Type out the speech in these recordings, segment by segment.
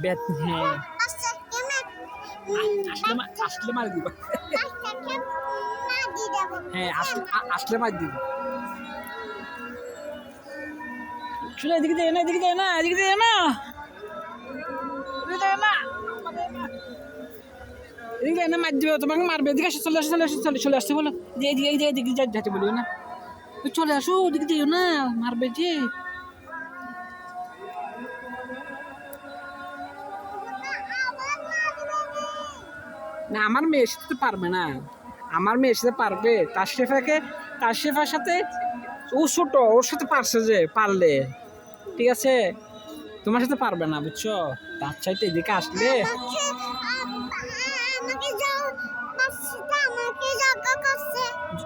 বেত হ্যাঁ আসলে মার দিব হ্যাঁ আসলে মার দিব শুনে এদিকে দেয় না এদিকে দেয় না এদিকে দেয় না এদিকে দেয় না এদিকে দেয় না মার দিবে তোমাকে মারবে এদিকে আসে চলে আসে চলে আসে চলে আসতে বলো যে এদিকে এদিকে এদিকে যেতে বলিও না চলে আসো ওদিকে দিও না মারবে যে না আমার মেয়ের সাথে পারবে না আমার মেয়ের সাথে পারবে তার সাথে ও ছোট ওর সাথে পারছে যে পারলে ঠিক আছে তোমার সাথে পারবে না বুঝছো তার চাইতে এদিকে আসলে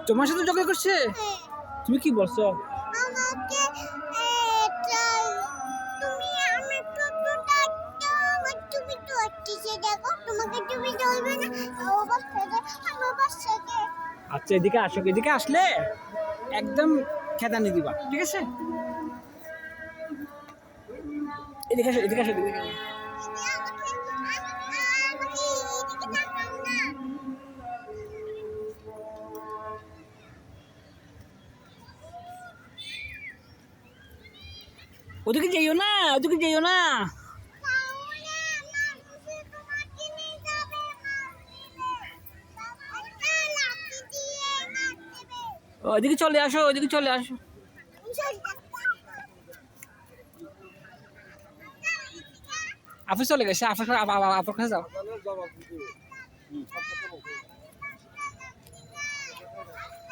তোমার সাথে যোগাযোগ করছে তুমি কি বলছো আচ্ছা এদিকে আসো এদিকে আসলে একদম খেদানি দিবা ঠিক আছে এদিকে আসো এদিকে আসো এদিকে ওদিকে যাইও না ওদিকে যাইও না ওইদিকে চলে আসো ওইদিকে চলে আসো আপু চলে গেছে আপুর কাছে যাও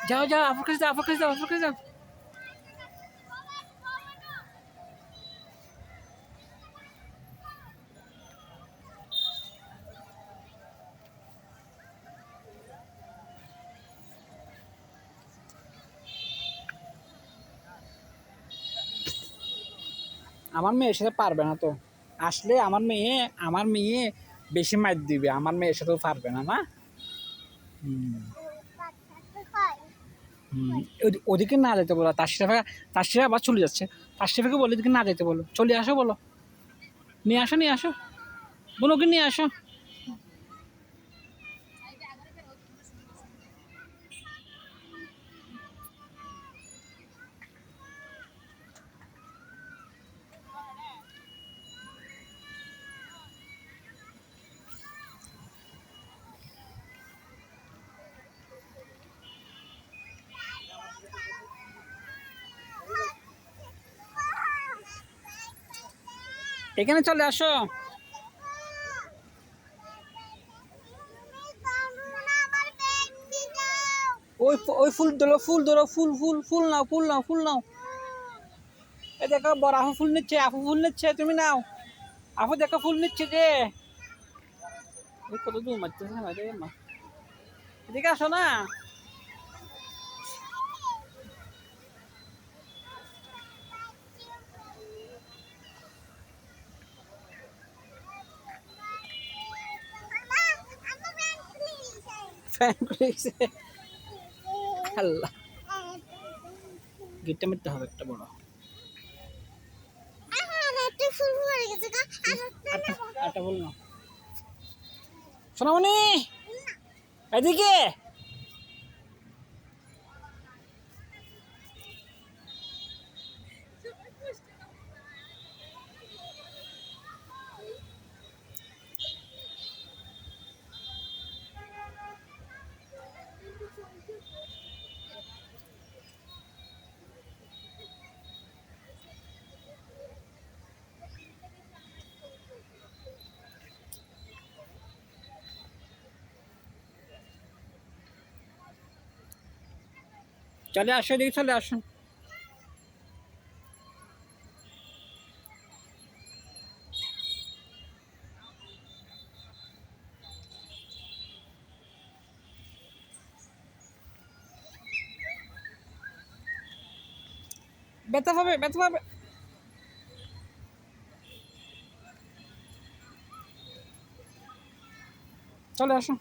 যাও যাও আপুর কাছে যাও আপুর কাছে যাও আপুর কাছে যাও আমার মেয়ের সাথে পারবে না তো আসলে আমার মেয়ে বেশি মার দিবে আমার মেয়ের সাথেও পারবে না না ওদিকে না যেতে বলো তার সাথে আবার চলে যাচ্ছে তার সাথে বলে ওদিকে না যেতে বলো চলে আসো বলো নিয়ে আসো বলো ওকে নিয়ে আসো এখানে চলে আসো ওই ফুল ধরো ফুল নাও এই দেখো বড় আপু ফুল নিচ্ছে তুমি নাও আপু দেখো ফুল নিচ্ছে যে কত দূর মারতেছে না মা এদিকে আসো না আল্লাহ গেটটা মারতে হবে একটা বড় আটা বল না সোনামণি এদিকে চলে আসো এদিকে চলে আসো ব্যথা পাবে চলে আসো